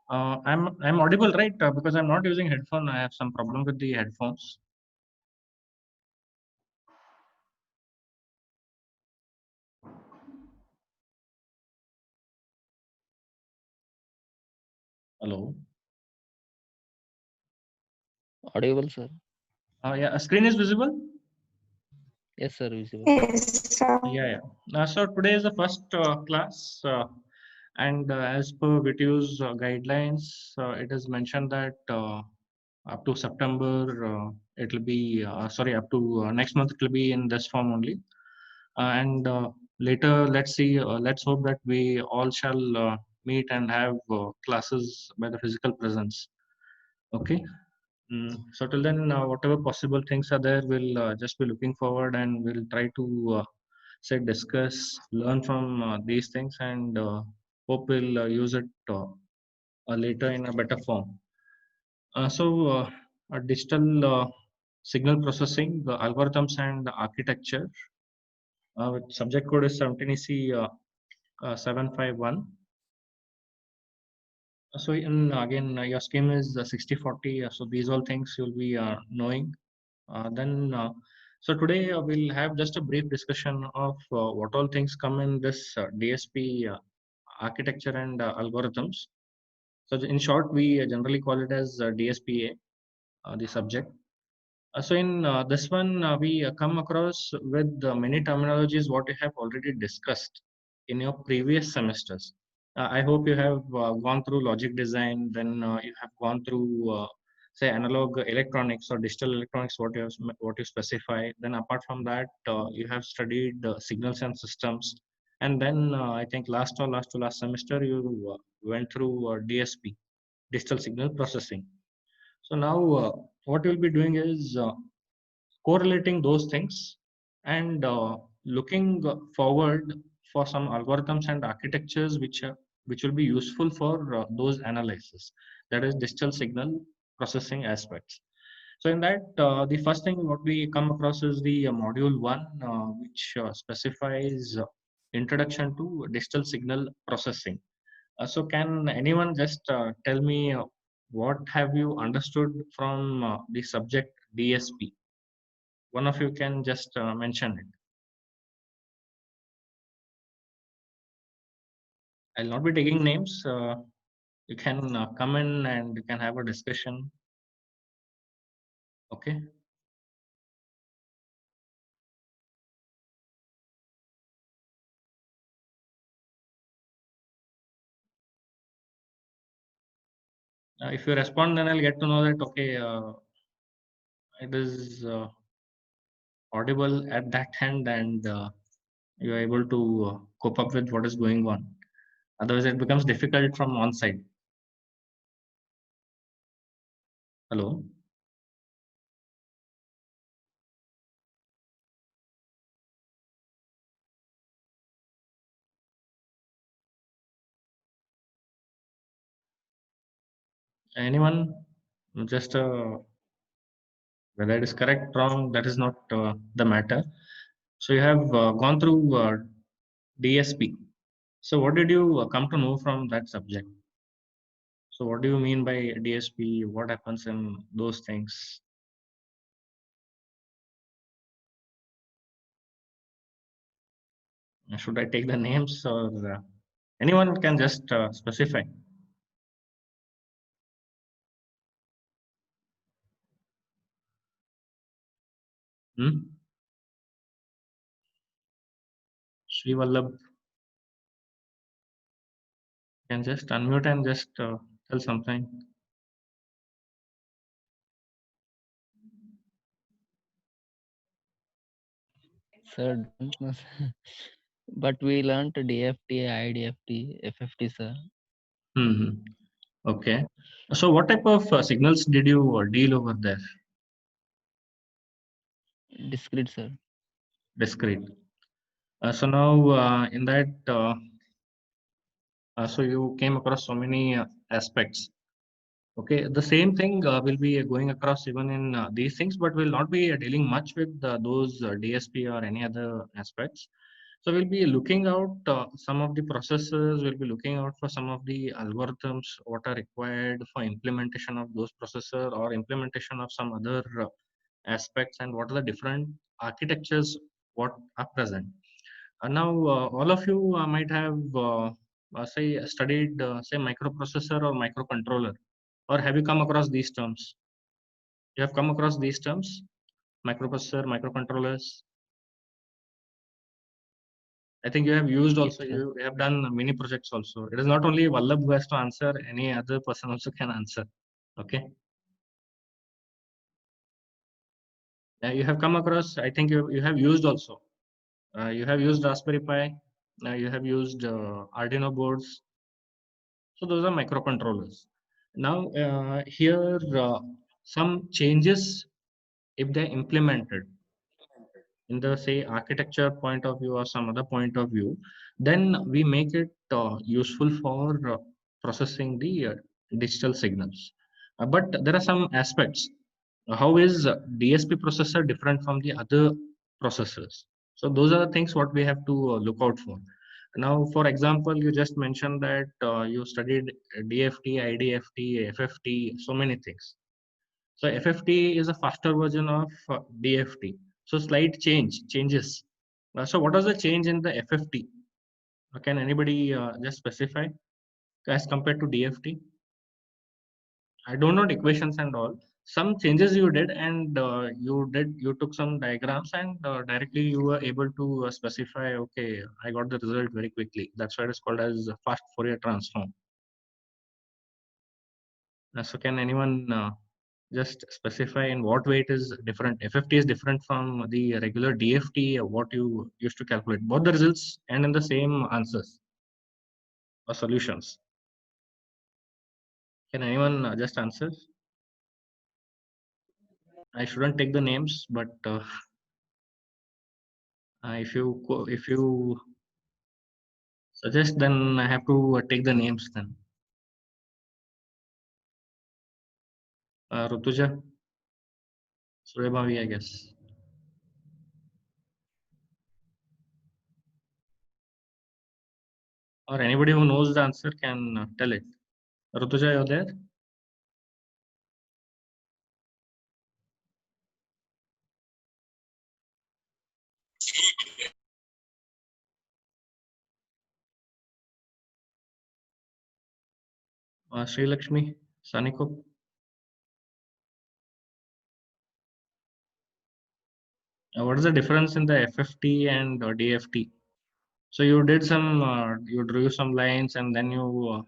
I'm audible, right? Because I'm not using headphone. I have some problem with the headphones. Hello. Audible, sir. Yeah, a screen is visible. Yes, sir, visible. Yes, sir. Yeah. So today is the first class, and as per VTU's guidelines, it is mentioned that up to September, it will be sorry, up to next month it will be in this form only, and later let's see. Let's hope that we all shall meet and have classes by the physical presence. Okay. So till then, whatever possible things are there, we'll just be looking forward and we'll try to say discuss, learn from these things, and hope we'll use it later in a better form. Digital signal processing, the algorithms and the architecture, with subject code is 17EC 751. So in again, your scheme is 60/40. So these all things you'll be knowing. So today we'll have just a brief discussion of what all things come in this DSP architecture and algorithms. So in short, we generally call it as DSPA, the subject. So in this one, we come across with many terminologies what you have already discussed in your previous semesters. I hope you have gone through logic design, then you have gone through say analog electronics or digital electronics, what you specify. Then apart from that, you have studied signals and systems, and then I think last to last semester you went through DSP, digital signal processing. So now what we'll be doing is correlating those things and looking forward for some algorithms and architectures which will be useful for those analysis, that is digital signal processing aspects. So in that, the first thing what we come across is the module 1, which specifies introduction to digital signal processing. So can anyone just tell me what have you understood from the subject DSP? One of you can just mention it. I'll not be taking names. You can come in and you can have a discussion. Okay. If you respond, then I'll get to know that okay, it is audible at that hand, and you are able to cope up with what is going on. Otherwise, it becomes difficult from one side. Hello. Anyone? Just whether it is correct, wrong, that is not the matter. So you have gone through DSP. So what did you come to know from that subject? So what do you mean by DSP? What happens in those things? Should I take the names or anyone can just specify? Hmm? Sri Vallabh can just unmute and just tell something. Sir, don't know, sir. But we learned DFT, IDFT, FFT, sir. Hmm. Okay. So what type of signals did you deal over there? Discrete, sir. Discrete. So now in that, so you came across so many aspects. Okay, the same thing will be going across even in these things, but we'll not be dealing much with those DSP or any other aspects. So we'll be looking out some of the processes, we'll be looking out for some of the algorithms, what are required for implementation of those processor or implementation of some other aspects, and what are the different architectures what are present. Now, all of you might have say studied say microprocessor or microcontroller, or have you come across these terms? You have come across these terms, microprocessor, microcontrollers. I think you have used Yes, also, sir. you have done mini projects also. It is not only Vallabh who has to answer, any other person also can answer. Okay. You have come across, I think you have used also. You have used Raspberry Pi, you have used Arduino boards. So those are microcontrollers. Now, here, some changes, if they're implemented in the say architecture point of view or some other point of view, then we make it useful for processing the digital signals. But there are some aspects. How is DSP processor different from the other processors? So those are the things what we have to look out for. Now, for example, you just mentioned that you studied DFT, IDFT, FFT, so many things. So FFT is a faster version of DFT. So slight changes. So what was the change in the FFT? Can anybody just specify as compared to DFT? I don't know the equations and all. Some changes you did, and you took some diagrams, and directly you were able to specify. Okay, I got the result very quickly. That's why it is called as a fast Fourier transform. So can anyone just specify in what way it is different? FFT is different from the regular DFT, what you used to calculate, both the results and in the same answers or solutions. Can anyone just answer? I shouldn't take the names, but if you suggest, then I have to take the names then. Rutuja, Surebavi, I guess. Or anybody who knows the answer can tell it. Rutuja, you're there? Sri Lakshmi, Sanikop. What is the difference in the FFT and DFT? So you did some, you drew some lines, and then you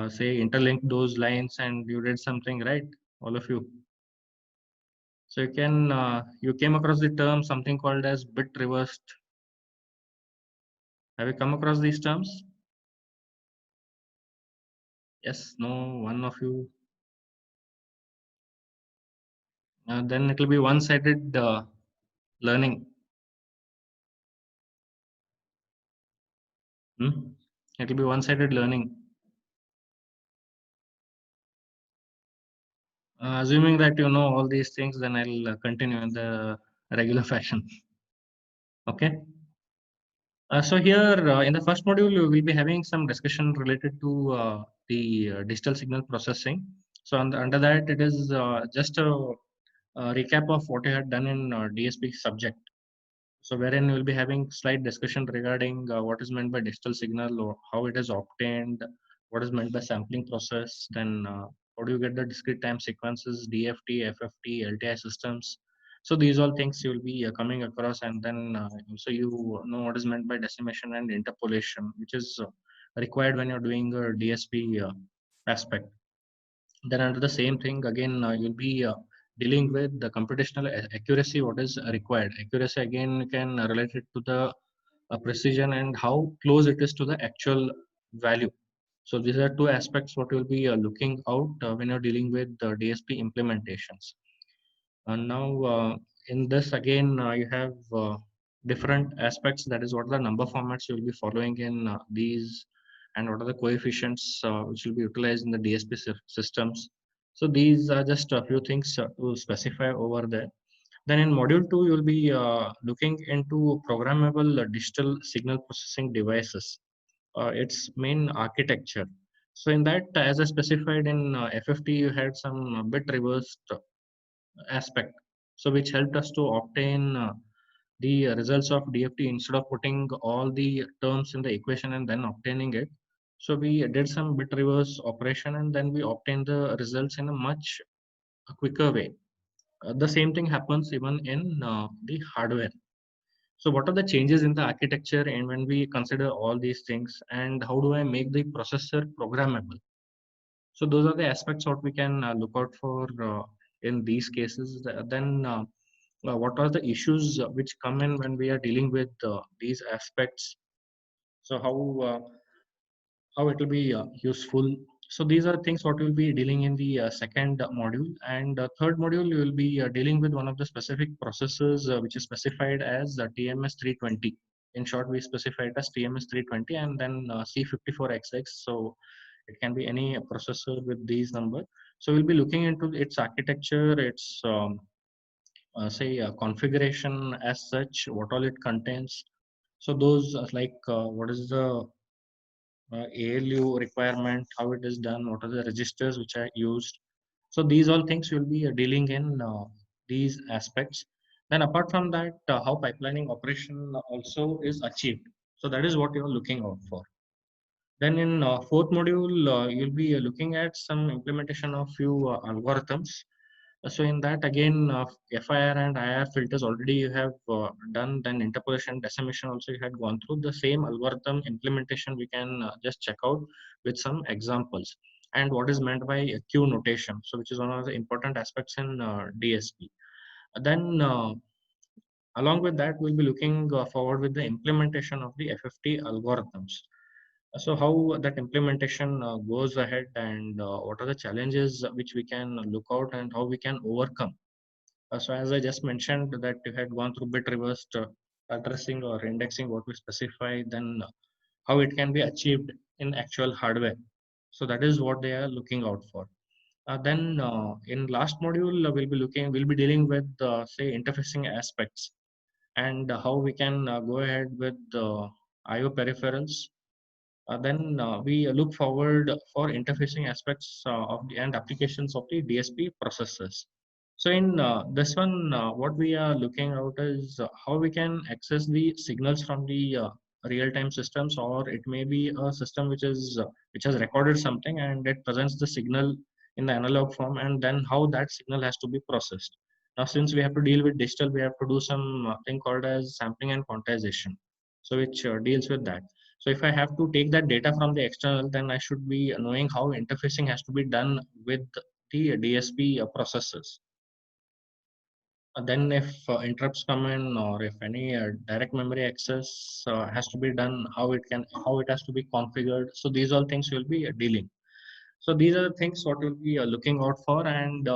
say interlink those lines, and you did something, right? All of you. So you can, you came across the term something called as bit reversed. Have you come across these terms? Yes, no, one of you. Then it will be one-sided learning. Hmm? It will be one-sided learning. Assuming that you know all these things, then I'll continue in the regular fashion. Okay. So here in the first module, we will be having some discussion related to the digital signal processing. So under that, it is just a recap of what you had done in DSP subject. So wherein we'll be having slight discussion regarding what is meant by digital signal, or how it is obtained, what is meant by sampling process, then how do you get the discrete time sequences, DFT, FFT, LTI systems. So these all things you will be coming across, and then also you know what is meant by decimation and interpolation, which is required when you're doing a DSP aspect. Then under the same thing again, you'll be dealing with the computational accuracy, what is required. Accuracy again you can relate it to the precision and how close it is to the actual value. So these are two aspects what you'll be looking out when you're dealing with DSP implementations. And now in this again, you have different aspects. That is what are the number formats you'll be following in these, and what are the coefficients which will be utilized in the DSP systems. So these are just a few things to specify over there. Then in module 2, you'll be looking into programmable digital signal processing devices, its main architecture. So in that, as I specified in FFT, you had some bit reversed aspect, so which helped us to obtain the results of DFT instead of putting all the terms in the equation and then obtaining it. So we did some bit reverse operation and then we obtained the results in a much quicker way. The same thing happens even in the hardware. So what are the changes in the architecture and when we consider all these things, and how do I make the processor programmable? So those are the aspects what we can look out for in these cases. Then what are the issues which come in when we are dealing with these aspects? So how it will be useful. So these are things what we'll be dealing in the second module, and third module we will be dealing with one of the specific processors which is specified as TMS 320. In short, we specify it as TMS 320 and then C54XX. So it can be any processor with these number. So we'll be looking into its architecture, its say configuration as such, what all it contains. So those what is the ALU requirement, how it is done, what are the registers which are used. So these all things will be dealing in these aspects. Then apart from that, how pipelining operation also is achieved. So that is what you are looking out for. Then in fourth module, you'll be looking at some implementation of few algorithms. So in that again, FIR and IR filters already you have done. Then interpolation, decimation also you had gone through. The same algorithm implementation we can just check out with some examples. And what is meant by Q notation, so which is one of the important aspects in DSP. Then along with that, we'll be looking forward with the implementation of the FFT algorithms. So how that implementation goes ahead, and what are the challenges which we can look out and how we can overcome. So as I just mentioned that you had gone through bit reversed addressing or indexing what we specify, then how it can be achieved in actual hardware. So that is what they are looking out for. Then in last module, we'll be dealing with say interfacing aspects and how we can go ahead with IO peripherals. Then we look forward for interfacing aspects of the and applications of the DSP processors. So in this one, what we are looking out is how we can access the signals from the real-time systems, or it may be a system which has recorded something and it presents the signal in the analog form, and then how that signal has to be processed. Now, since we have to deal with digital, we have to do some thing called as sampling and quantization, so which deals with that. So if I have to take that data from the external, then I should be knowing how interfacing has to be done with the DSP processors. Then if interrupts come in or if any direct memory access has to be done, how it has to be configured. So these all things will be dealing. So these are the things what we'll be looking out for, and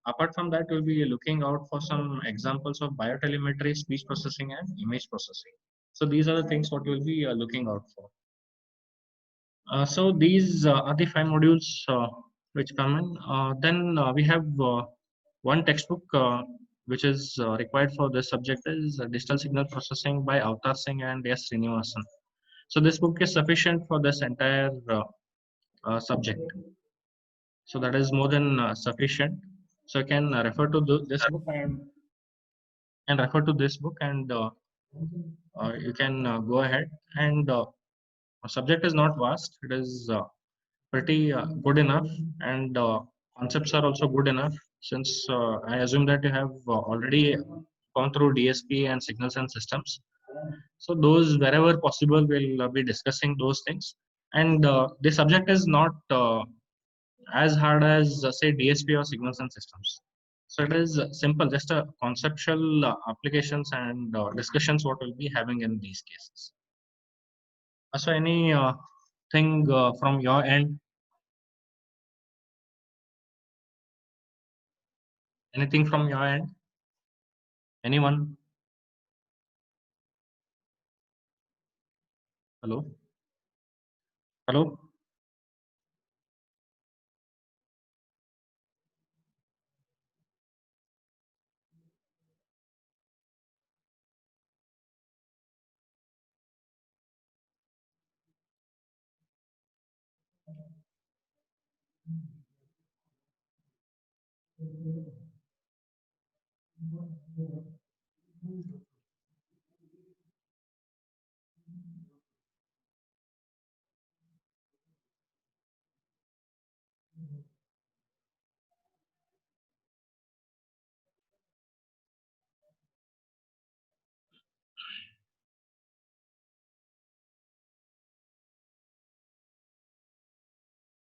apart from that, we'll be looking out for some examples of biotelemetry, speech processing, and image processing. So these are the things what we'll be looking out for. So these are the five modules which come in. Then we have one textbook which is required for this subject is Digital Signal Processing by Avtar Singh and S. Srinivasan. So this book is sufficient for this entire subject. So that is more than sufficient. So you can refer to this book and refer to this book, and you can go ahead. And subject is not vast. It is pretty good enough, and concepts are also good enough, since I assume that you have already gone through DSP and signals and systems. So those wherever possible we'll be discussing those things, and the subject is not as hard as say DSP or signals and systems. So it is simple, just a conceptual applications and discussions what we'll be having in these cases. So any thing from your end? Anything from your end? Anyone? Hello? Hello?